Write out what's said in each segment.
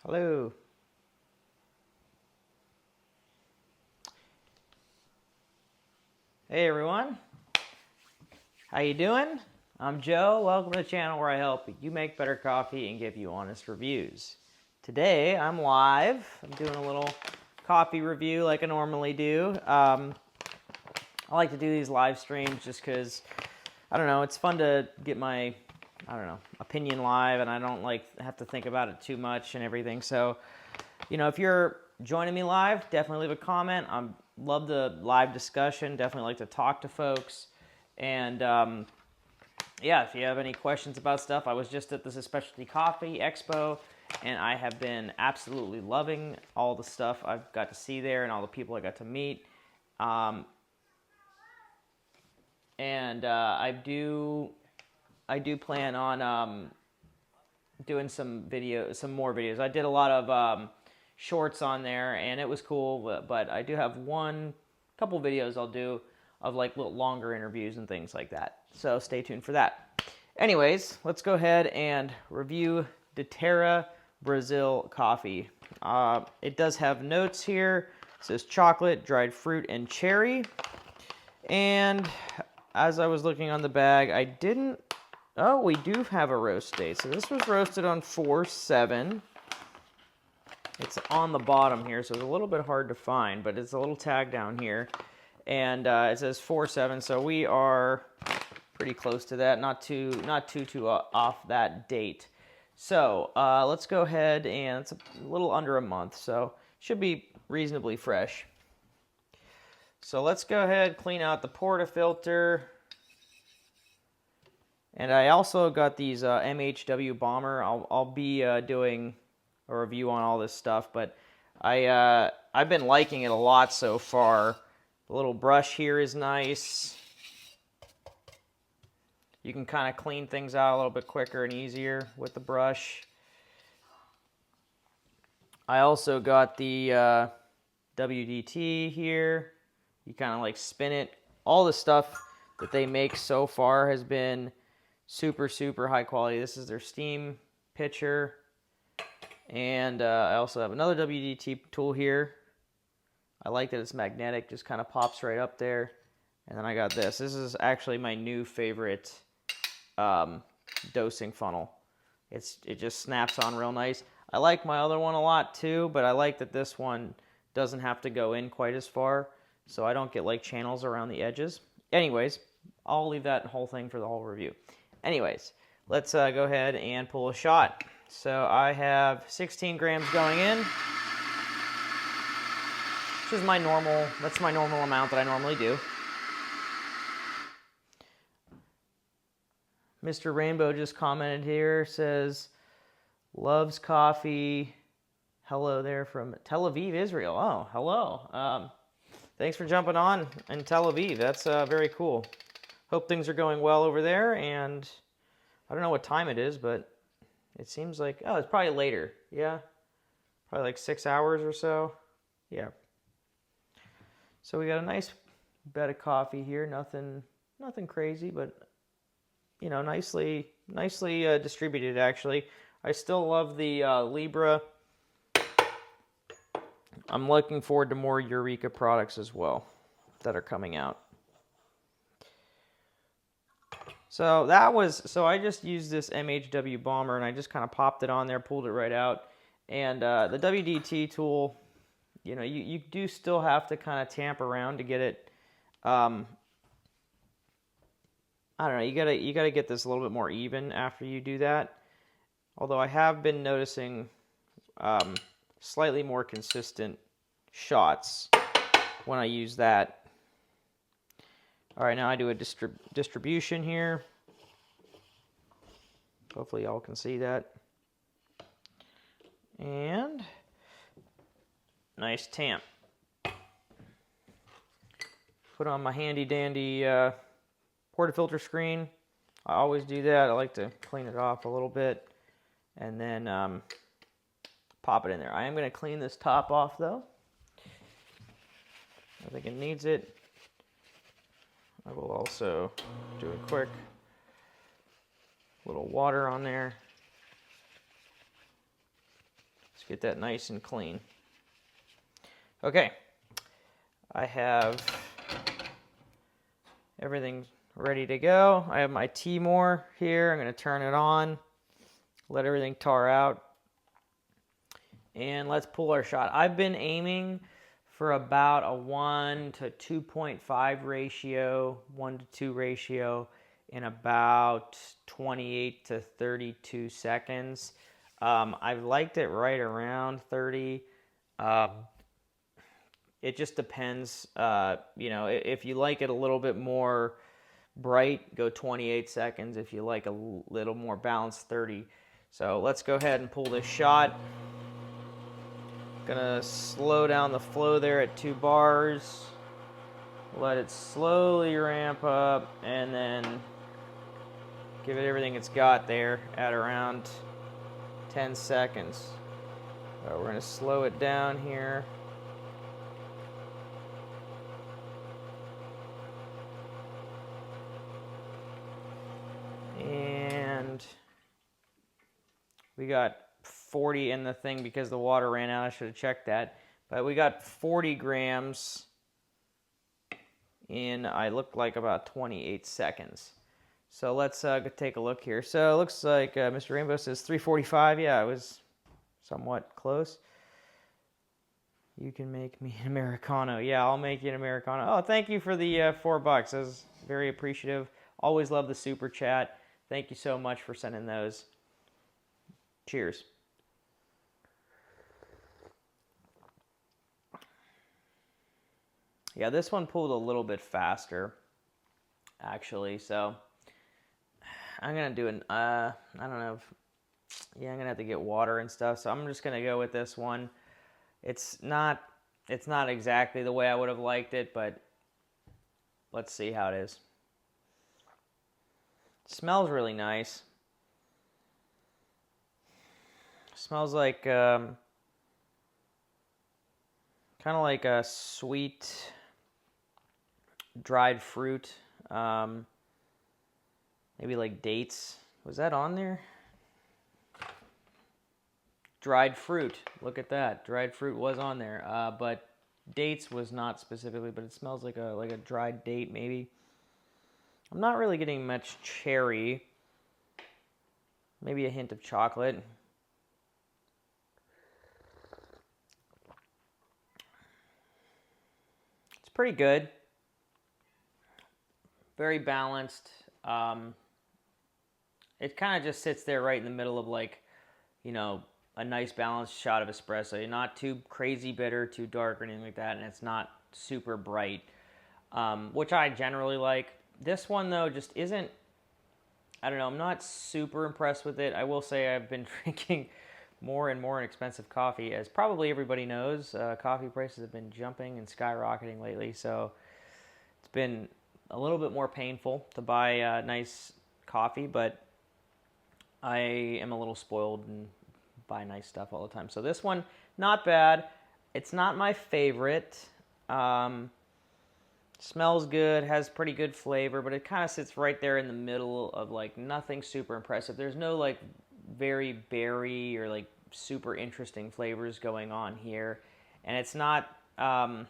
Hello. Hey everyone. How you doing? I'm Joe. Welcome to the channel where I help you make better coffee and give you honest reviews. Today I'm live. I'm doing a little coffee review like I normally do. I like to do these live streams just because, I don't know, it's fun to get my, opinion live, and I don't have to think about it too much and everything. So, if you're joining me live, definitely leave a comment. I love the live discussion. Definitely like to talk to folks. And yeah, if you have any questions about stuff, I was just at this Specialty Coffee Expo, and I have been absolutely loving all the stuff I've got to see there and all the people I got to meet. And I do plan on doing some more videos. I did a lot of shorts on there, and it was cool. But I do have couple videos I'll do of like little longer interviews and things like that. So stay tuned for that. Anyways, let's go ahead and review Deterra Brazil coffee. It does have notes here. It says chocolate, dried fruit, and cherry. And as I was looking on the bag, oh, we do have a roast date. So this was roasted on 4/7. It's on the bottom here, so it's a little bit hard to find, but it's a little tag down here. And it says 4/7, so we are pretty close to that, not too off that date. So let's go ahead, and it's a little under a month, so should be reasonably fresh. So let's go ahead, clean out the portafilter. And I also got these MHW Bomber. I'll be doing a review on all this stuff, but I've been liking it a lot so far. The little brush here is nice. You can kind of clean things out a little bit quicker and easier with the brush. I also got the WDT here. You kind of like spin it. All the stuff that they make so far has been super, super high quality. This is their steam pitcher. And I also have another WDT tool here. I like that it's magnetic, just kind of pops right up there. And then I got this. This is actually my new favorite dosing funnel. It just snaps on real nice. I like my other one a lot too, but I like that this one doesn't have to go in quite as far, so I don't get like channels around the edges. Anyways, I'll leave that whole thing for the whole review. Anyways, let's go ahead and pull a shot. So I have 16 grams going in, which is that's my normal amount that I normally do. Mr. Rainbow just commented here, says, loves coffee. Hello there from Tel Aviv, Israel. Oh, hello. Thanks for jumping on in Tel Aviv. That's very cool. Hope things are going well over there, and I don't know what time it is, but it seems like, oh, it's probably later. Yeah, probably like 6 hours or so. Yeah. So we got a nice bed of coffee here. Nothing crazy, but nicely distributed actually. I still love the Libra. I'm looking forward to more Eureka products as well that are coming out. So I just used this MHW Bomber, and I just kind of popped it on there, pulled it right out. And the WDT tool, you do still have to kind of tamp around to get it. I don't know, you gotta get this a little bit more even after you do that. Although I have been noticing slightly more consistent shots when I use that. All right, now I do a distribution here. Hopefully y'all can see that. And nice tamp. Put on my handy dandy portafilter screen. I always do that. I like to clean it off a little bit and then pop it in there. I am going to clean this top off though. I think it needs it. I will also do a quick little water on there. It's Just get that nice and clean. Okay, I have everything ready to go. I have my Timor here. I'm going to turn it on, let everything tar out, and let's pull our shot. I've been aiming for about a 1 to 2.5 ratio, 1 to 2 ratio in about 28 to 32 seconds. I've liked it right around 30. It just depends. If you like it a little bit more bright, go 28 seconds. If you like a little more balanced, 30. So let's go ahead and pull this shot. Gonna slow down the flow there at 2 bars. Let it slowly ramp up, and then give it everything it's got there at around 10 seconds. So we're gonna slow it down here. And we got 40 in the thing because the water ran out. I should have checked that. But we got 40 grams in, I look like about 28 seconds. So let's take a look here. So it looks like Mr. Rainbow says 3:45. Yeah, it was somewhat close. You can make me an Americano. Yeah, I'll make you an Americano. Oh, thank you for the $4. I was very appreciative. Always love the super chat. Thank you so much for sending those. Cheers. Yeah, this one pulled a little bit faster, actually. So I'm gonna do an I don't know. I'm gonna have to get water and stuff. So I'm just gonna go with this one. It's not exactly the way I would have liked it, but let's see how it is. It smells really nice. Smells like kind of like a sweet dried fruit, maybe like dates. Was that on there? Dried fruit. Look at that. Dried fruit was on there, but dates was not specifically. But it smells like a dried date, maybe. I'm not really getting much cherry. Maybe a hint of chocolate. It's pretty good. Very balanced. It kind of just sits there right in the middle of a nice balanced shot of espresso. You're not too crazy bitter, too dark or anything like that, and it's not super bright, which I generally like. This one, though, just isn't, I don't know, I'm not super impressed with it. I will say I've been drinking more and more expensive coffee. As probably everybody knows, coffee prices have been jumping and skyrocketing lately, so it's been a little bit more painful to buy nice coffee, but I am a little spoiled and buy nice stuff all the time. So this one, not bad. It's not my favorite. Smells good, has pretty good flavor, but it kind of sits right there in the middle of nothing super impressive. There's no very berry or super interesting flavors going on here. And it's not, I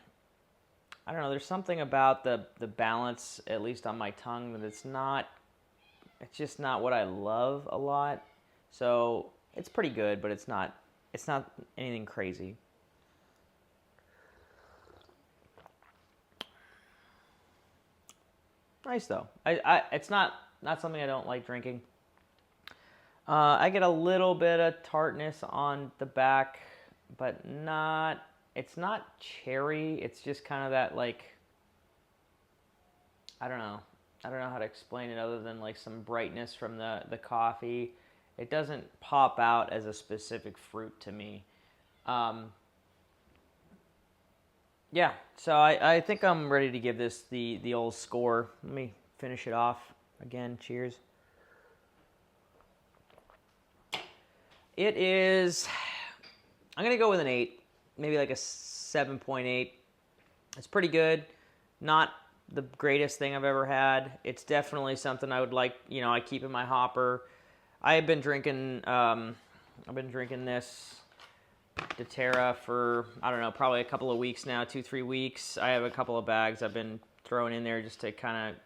don't know, there's something about the balance, at least on my tongue, that it's just not what I love a lot. So it's pretty good, but it's not anything crazy. Nice though. It's not something I don't like drinking. I get a little bit of tartness on the back, but it's not cherry. It's just kind of that I don't know how to explain it other than some brightness from the coffee. It doesn't pop out as a specific fruit to me. Yeah, so I think I'm ready to give this the old score. Let me finish it off again. Cheers. It is, I'm going to go with an 8, maybe like a 7.8. It's pretty good. Not the greatest thing I've ever had. It's definitely something I would like, I keep in my hopper. I've been drinking this Deterra for, I don't know, probably a couple of weeks now, 2-3 weeks. I have a couple of bags I've been throwing in there just to kind of,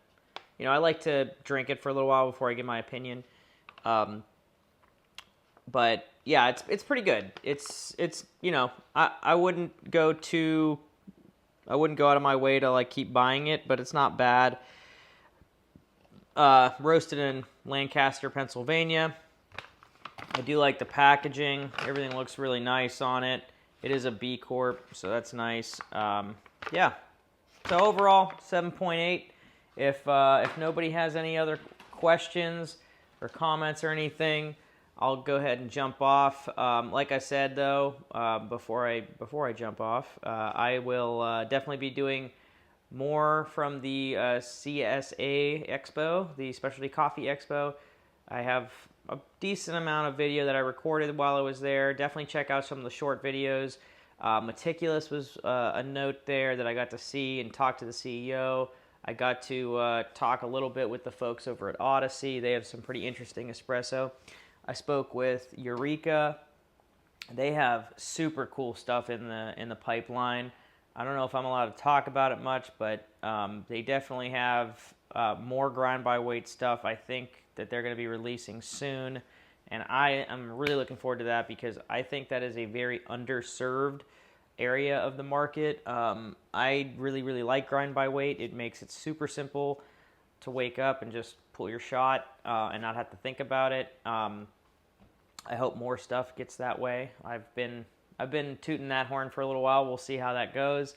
you know, I like to drink it for a little while before I give my opinion. But yeah, it's pretty good. It's you know, I wouldn't go out of my way to like keep buying it, but it's not bad. Roasted in Lancaster, Pennsylvania. I do like the packaging. Everything looks really nice on it. It is a B Corp, so that's nice. Yeah. So overall, 7.8. If nobody has any other questions or comments or anything, I'll go ahead and jump off. Like I said, though, before I jump off, I will definitely be doing more from the CSA Expo, the Specialty Coffee Expo. I have a decent amount of video that I recorded while I was there. Definitely check out some of the short videos. Meticulous was a note there that I got to see and talk to the CEO. I got to talk a little bit with the folks over at Odyssey. They have some pretty interesting espresso. I spoke with Eureka. They have super cool stuff in the pipeline. I don't know if I'm allowed to talk about it much, but they definitely have more grind by weight stuff. I think that they're going to be releasing soon, and I am really looking forward to that because I think that is a very underserved area of the market. I really like grind by weight. It makes it super simple to wake up and just pull your shot and not have to think about it. I hope more stuff gets that way. I've been tooting that horn for a little while. We'll see how that goes.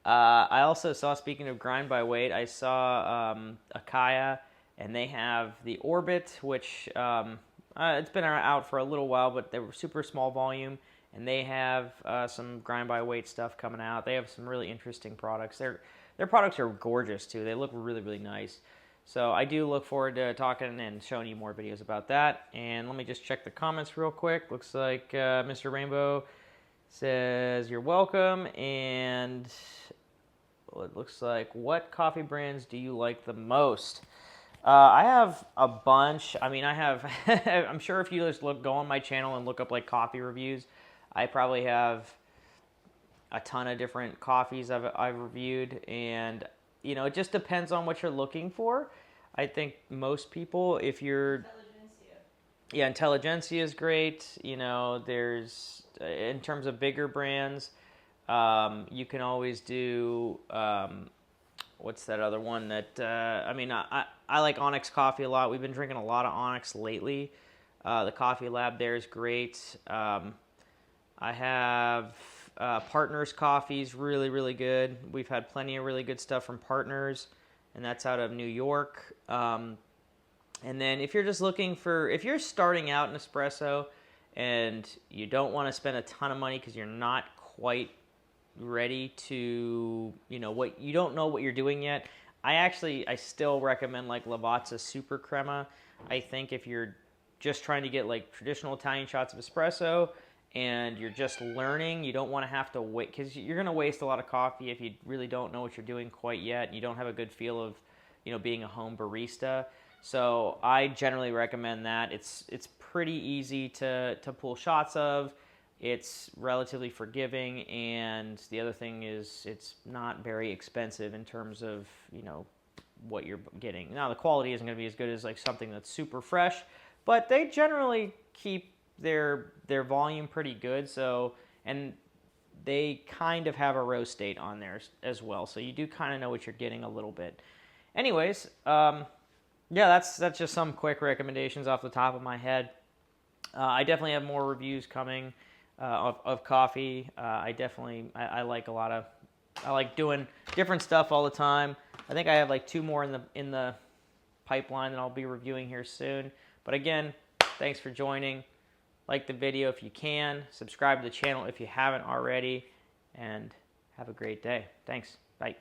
I also saw, speaking of grind by weight, I saw Akaya, and they have the Orbit, which it's been out for a little while, but they were super small volume, and they have some grind by weight stuff coming out. They have some really interesting products. Their products are gorgeous too. They look really nice. So I do look forward to talking and showing you more videos about that. And let me just check the comments real quick. Looks like Mr. Rainbow says you're welcome, and it looks like, what coffee brands do you like the most? I have a bunch. I mean, I have I'm sure if you just go on my channel and look up like coffee reviews, I probably have a ton of different coffees I've reviewed, and you know, it just depends on what you're looking for. I think most people, if you're Intelligentsia is great. You know, there's in terms of bigger brands, you can always do what's that other one that I mean, I like Onyx Coffee a lot. We've been drinking a lot of Onyx lately. The Coffee Lab there is great. I have Partners Coffee's really good. We've had plenty of really good stuff from Partners, and that's out of New York. And then if you're just looking for, if you're starting out in espresso and you don't want to spend a ton of money because you're not quite ready to, you don't know what you're doing yet, I still recommend like Lavazza Super Crema. I think if you're just trying to get like traditional Italian shots of espresso and you're just learning, you don't want to have to wait, because you're going to waste a lot of coffee if you really don't know what you're doing quite yet and you don't have a good feel of, being a home barista. So I generally recommend that. It's pretty easy to pull shots of. It's relatively forgiving, and the other thing is it's not very expensive in terms of, what you're getting. Now, the quality isn't going to be as good as like something that's super fresh, but they generally keep their volume pretty good. So, and they kind of have a roast date on there as well, so you do kind of know what you're getting a little bit. Anyways, yeah, that's just some quick recommendations off the top of my head. I definitely have more reviews coming of coffee. I like doing different stuff all the time. I think I have like 2 more in the pipeline that I'll be reviewing here soon. But again, thanks for joining. Like the video if you can. Subscribe to the channel if you haven't already. And have a great day. Thanks. Bye.